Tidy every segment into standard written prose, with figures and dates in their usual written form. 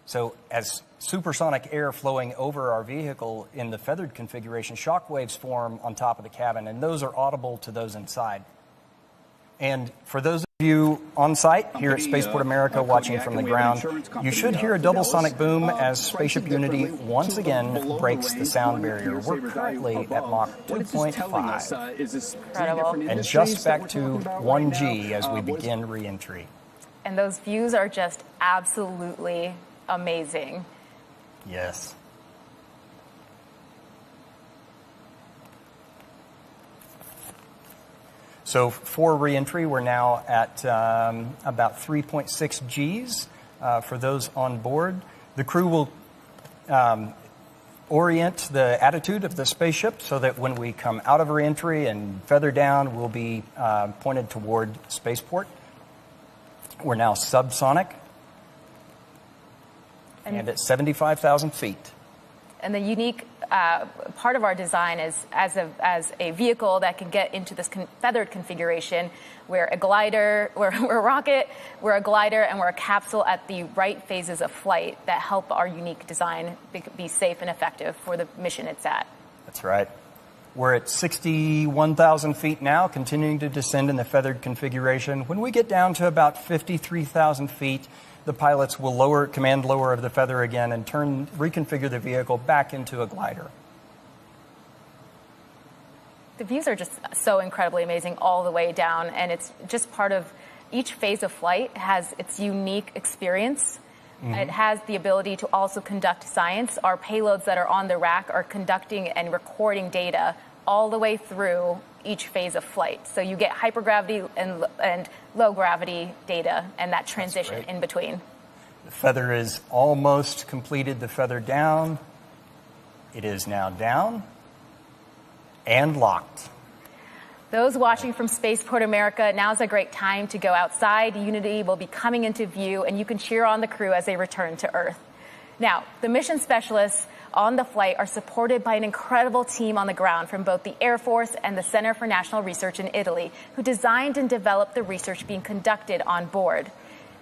So as supersonic air flowing over our vehicle in the feathered configuration, shock waves form on top of the cabin, and those are audible to those inside. And for those of you on site here at Spaceport America watching from the ground, you should hear a double sonic boom as Spaceship Unity once again breaks the sound barrier. We're currently at Mach 2.5. Incredible. And just back to 1G as we begin re-entry. And those views are just absolutely amazing. Yes. So for re-entry, we're now at about 3.6 Gs for those on board. The crew will orient the attitude of the spaceship so that when we come out of re-entry and feather down, we'll be pointed toward spaceport. We're now subsonic and at 75,000 feet. And the unique part of our design is as a vehicle that can get into this feathered configuration. We're a glider, we're a rocket, we're a glider, and we're a capsule at the right phases of flight that help our unique design be safe and effective for the mission it's at. That's right. We're at 61,000 feet now, continuing to descend in the feathered configuration. When we get down to about 53,000 feet, the pilots will command lower of the feather again and reconfigure the vehicle back into a glider. The views are just so incredibly amazing all the way down, and it's just part of each phase of flight has its unique experience. Mm-hmm. It has the ability to also conduct science. Our payloads that are on the rack are conducting and recording data all the way through each phase of flight. So you get hypergravity and low gravity data and that transition in between. The feather is almost completed. The feather down. It is now down and locked. Those watching from Spaceport America, now's a great time to go outside. Unity will be coming into view, and you can cheer on the crew as they return to Earth. Now, the mission specialists on the flight are supported by an incredible team on the ground from both the Air Force and the Center for National Research in Italy, who designed and developed the research being conducted on board.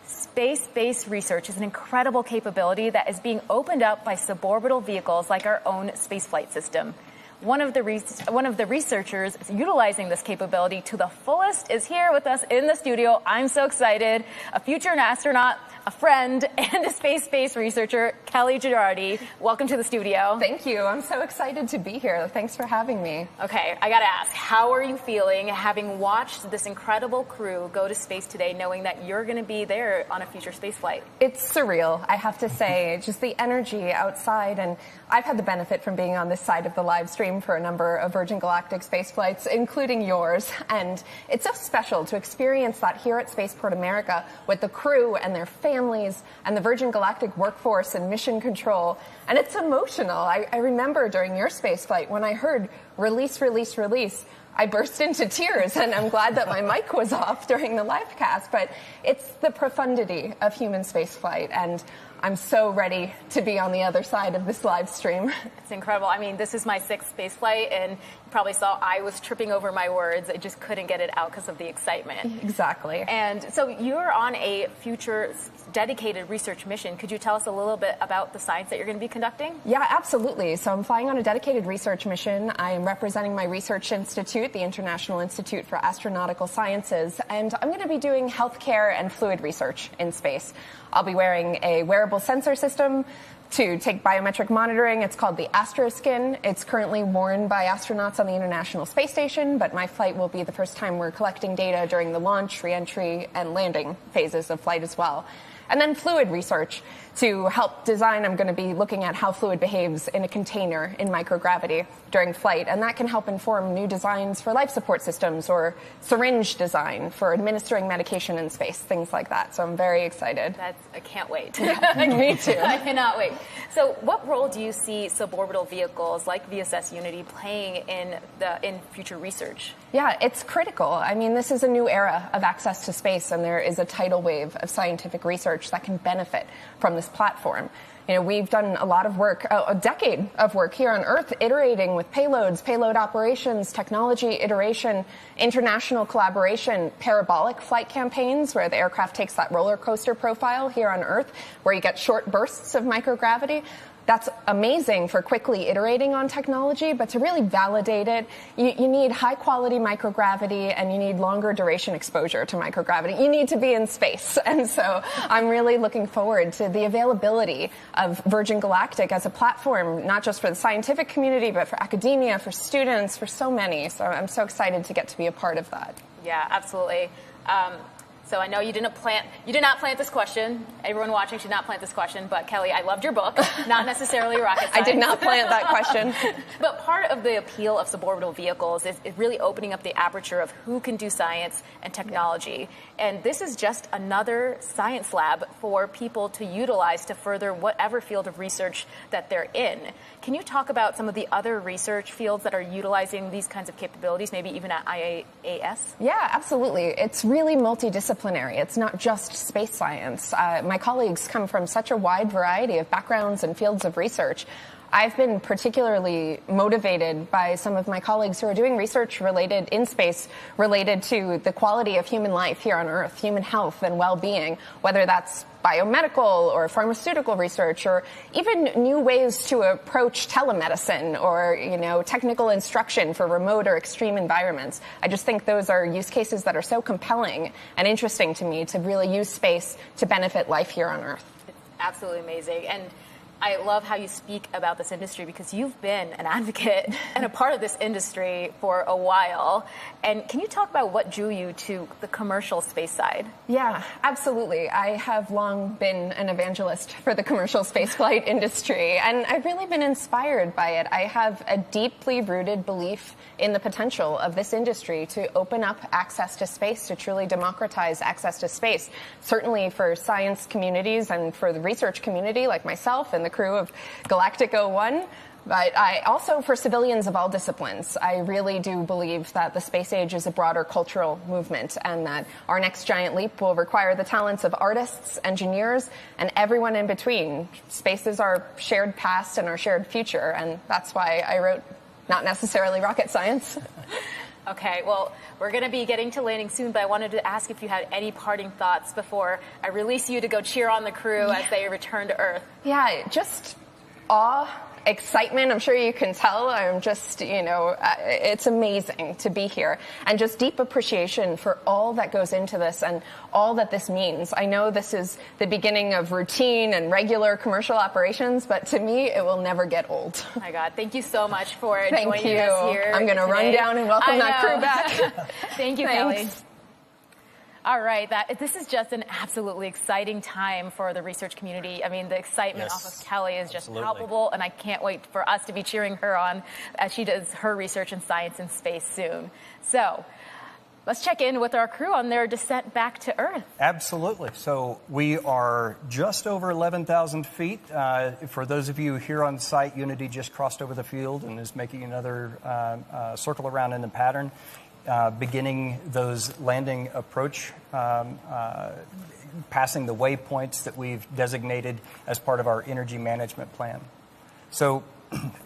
Space-based research is an incredible capability that is being opened up by suborbital vehicles like our own spaceflight system. One of the researchers utilizing this capability to the fullest is here with us in the studio. I'm so excited. A future astronaut, a friend, and a space-based researcher, Kelly Girardi. Welcome to the studio. Thank you. I'm so excited to be here. Thanks for having me. Okay, I gotta ask, how are you feeling having watched this incredible crew go to space today, knowing that you're gonna be there on a future space flight? It's surreal, I have to say. Just the energy outside, and I've had the benefit from being on this side of the live stream for a number of Virgin Galactic space flights, including yours. And it's so special to experience that here at Spaceport America with the crew and their families and the Virgin Galactic workforce and mission control. And it's emotional. I remember during your space flight when I heard release, release, release, I burst into tears, and I'm glad that my mic was off during the live cast. But it's the profundity of human spaceflight, and I'm so ready to be on the other side of this live stream. It's incredible. I mean, this is my 6th space flight, and you probably saw I was tripping over my words. I just couldn't get it out because of the excitement. Exactly. And so you're on a future dedicated research mission. Could you tell us a little bit about the science that you're going to be conducting? Yeah, absolutely. So I'm flying on a dedicated research mission. I am representing my research institute, the International Institute for Astronautical Sciences, and I'm going to be doing healthcare and fluid research in space. I'll be wearing a wearable sensor system to take biometric monitoring. It's called the Astroskin. It's currently worn by astronauts on the International Space Station, but my flight will be the first time we're collecting data during the launch, re-entry, and landing phases of flight as well. And then fluid research. To help design, I'm going to be looking at how fluid behaves in a container in microgravity during flight, and that can help inform new designs for life support systems or syringe design for administering medication in space, things like that. So I'm very excited. I can't wait. Me too. I cannot wait. So what role do you see suborbital vehicles like VSS Unity playing in future research? Yeah, it's critical. I mean, this is a new era of access to space, and there is a tidal wave of scientific research that can benefit from this platform. we've done a lot of work, a decade of work here on Earth, iterating with payloads, payload operations, technology iteration, international collaboration, parabolic flight campaigns where the aircraft takes that roller coaster profile here on Earth, where you get short bursts of microgravity. That's amazing for quickly iterating on technology, but to really validate it, you need high-quality microgravity and you need longer duration exposure to microgravity. You need to be in space. And so I'm really looking forward to the availability of Virgin Galactic as a platform, not just for the scientific community, but for academia, for students, for so many. So I'm so excited to get to be a part of that. Yeah, absolutely. So I know you did not plant this question. Everyone watching should not plant this question. But Kelly, I loved your book, not necessarily rocket science. I did not plant that question. But part of the appeal of suborbital vehicles is really opening up the aperture of who can do science and technology. And this is just another science lab for people to utilize to further whatever field of research that they're in. Can you talk about some of the other research fields that are utilizing these kinds of capabilities, maybe even at IAS? Yeah, absolutely. It's really multidisciplinary. It's not just space science. My colleagues come from such a wide variety of backgrounds and fields of research. I've been particularly motivated by some of my colleagues who are doing research related in space, related to the quality of human life here on Earth, human health and well-being, whether that's biomedical or pharmaceutical research, or even new ways to approach telemedicine or, technical instruction for remote or extreme environments. I just think those are use cases that are so compelling and interesting to me to really use space to benefit life here on Earth. It's absolutely amazing. And I love how you speak about this industry because you've been an advocate and a part of this industry for a while. And can you talk about what drew you to the commercial space side? Yeah, absolutely. I have long been an evangelist for the commercial spaceflight industry, and I've really been inspired by it. I have a deeply rooted belief in the potential of this industry to open up access to space, to truly democratize access to space, certainly for science communities and for the research community like myself and the crew of Galactic 01, but also for civilians of all disciplines. I really do believe that the space age is a broader cultural movement and that our next giant leap will require the talents of artists, engineers, and everyone in between. Space is our shared past and our shared future, and that's why I wrote not necessarily rocket science. Okay, well, we're going to be getting to landing soon, but I wanted to ask if you had any parting thoughts before I release you to go cheer on the crew as they return to Earth. Yeah, just awe, excitement. I'm sure you can tell. I'm just, it's amazing to be here. And just deep appreciation for all that goes into this and all that this means. I know this is the beginning of routine and regular commercial operations, but to me, it will never get old. Oh my God, thank you so much for joining us here. I'm going to run down and welcome that crew back. Thank you, Kelly. All right, this is just an absolutely exciting time for the research community. I mean, the excitement off of Kelly is just palpable, and I can't wait for us to be cheering her on as she does her research in science and space soon. So let's check in with our crew on their descent back to Earth. Absolutely. So we are just over 11,000 feet. For those of you here on site, Unity just crossed over the field and is making another circle around in the pattern. Beginning those landing approach, passing the waypoints that we've designated as part of our energy management plan. So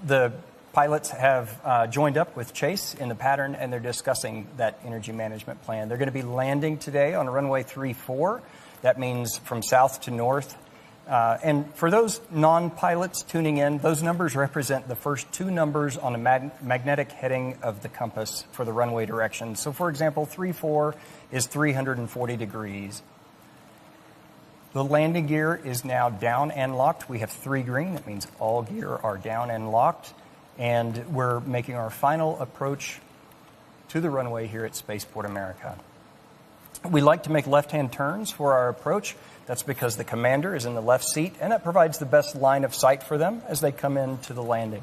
the pilots have joined up with Chase in the pattern, and they're discussing that energy management plan. They're going to be landing today on runway 34. That means from south to north. And for those non-pilots tuning in, those numbers represent the first two numbers on a magnetic heading of the compass for the runway direction. So, for example, 34 is 340 degrees. The landing gear is now down and locked. We have 3 green. That means all gear are down and locked. And we're making our final approach to the runway here at Spaceport America. We like to make left-hand turns for our approach. That's because the commander is in the left seat, and that provides the best line of sight for them as they come into the landing.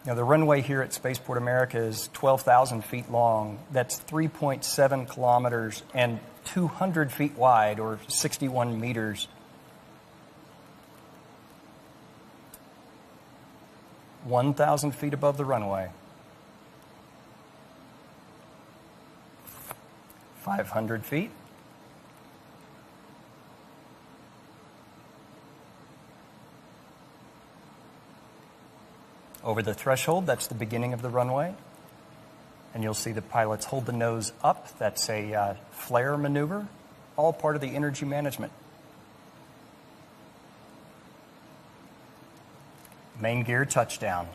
Now, the runway here at Spaceport America is 12,000 feet long. That's 3.7 kilometers and 200 feet wide, or 61 meters. (1,000 feet above the runway. 500 feet. Over the threshold, that's the beginning of the runway. And you'll see the pilots hold the nose up. That's a flare maneuver, all part of the energy management. Main gear touchdown.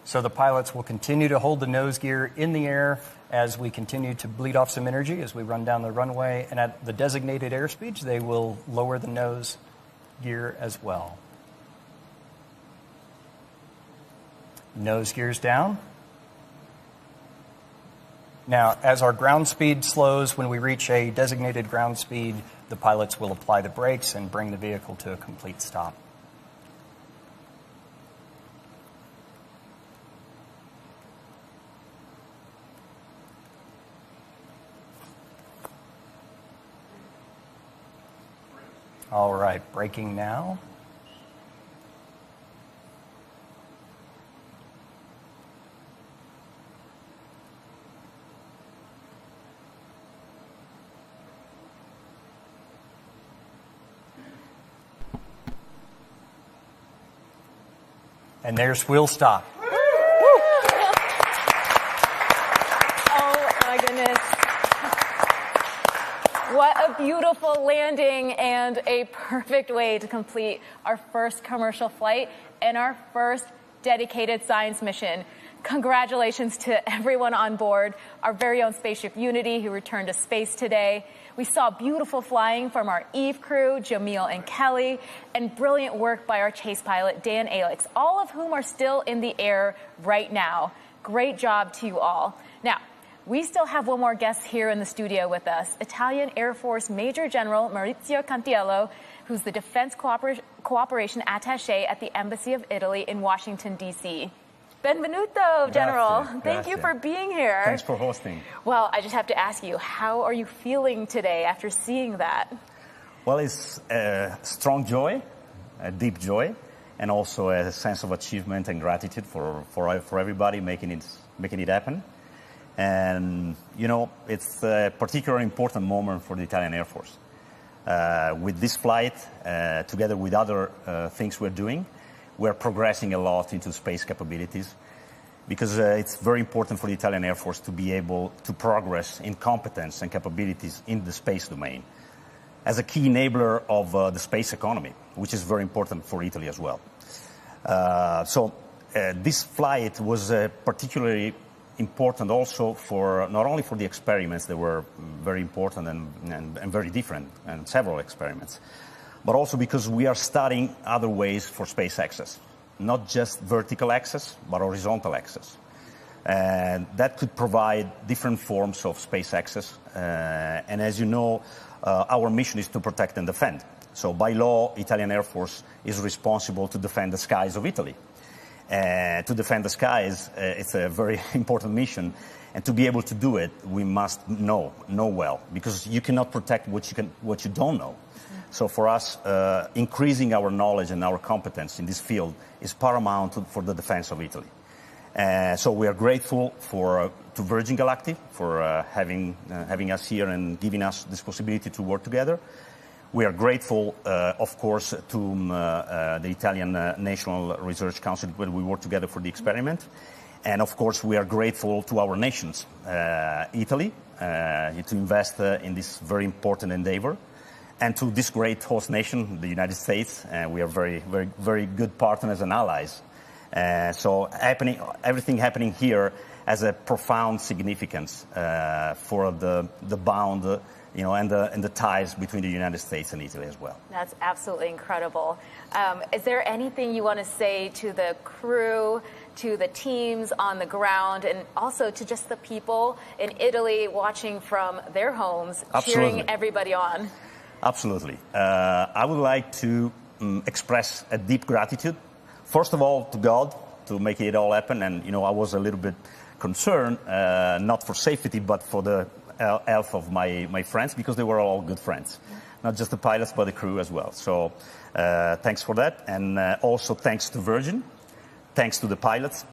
So the pilots will continue to hold the nose gear in the air as we continue to bleed off some energy as we run down the runway. And at the designated airspeeds, they will lower the nose gear as well. Nose gears down. Now, as our ground speed slows, when we reach a designated ground speed, the pilots will apply the brakes and bring the vehicle to a complete stop. All right, braking now. And there's wheel stop. Oh my goodness. What a beautiful landing and a perfect way to complete our first commercial flight and our first dedicated science mission. Congratulations to everyone on board, our very own spaceship Unity who returned to space today. We saw beautiful flying from our Eve crew, Jamil and Kelly, and brilliant work by our chase pilot, Dan Alex, all of whom are still in the air right now. Great job to you all. Now, we still have one more guest here in the studio with us, Italian Air Force Major General Maurizio Cantiello, who's the Defense Cooperation Attaché at the Embassy of Italy in Washington, D.C. Benvenuto, General. Thank you for being here. Thanks for hosting. Well, I just have to ask you, how are you feeling today after seeing that? Well, it's a strong joy, a deep joy, and also a sense of achievement and gratitude for everybody making it happen. And, you know, it's a particularly important moment for the Italian Air Force. With this flight, together with other things we're doing, we're progressing a lot into space capabilities because it's very important for the Italian Air Force to be able to progress in competence and capabilities in the space domain as a key enabler of the space economy, which is very important for Italy as well. So this flight was particularly important also for not only for the experiments that were very important and very different, and several experiments, but also because we are studying other ways for space access, not just vertical access, but horizontal access. And that could provide different forms of space access. And as you know, our mission is to protect and defend. So by law, Italian Air Force is responsible to defend the skies of Italy. To defend the skies, it's a very important mission. And to be able to do it, we must know well, because you cannot protect what you don't know. So for us, increasing our knowledge and our competence in this field is paramount for the defense of Italy. So we are grateful to Virgin Galactic for having us here and giving us this possibility to work together. We are grateful, of course, to the Italian National Research Council, where we work together for the experiment. And of course, we are grateful to our nations, Italy, to invest in this very important endeavor. And to this great host nation, the United States, we are very good partners and allies. So everything happening here has a profound significance for the bond, and the ties between the United States and Italy as well. That's absolutely incredible. Is there anything you want to say to the crew, to the teams on the ground, and also to just the people in Italy watching from their homes, cheering everybody on? Absolutely. I would like to express a deep gratitude, first of all, to God, to make it all happen. And, I was a little bit concerned, not for safety, but for the health of my friends, because they were all good friends. Not just the pilots, but the crew as well. So thanks for that. And also thanks to Virgin, thanks to the pilots,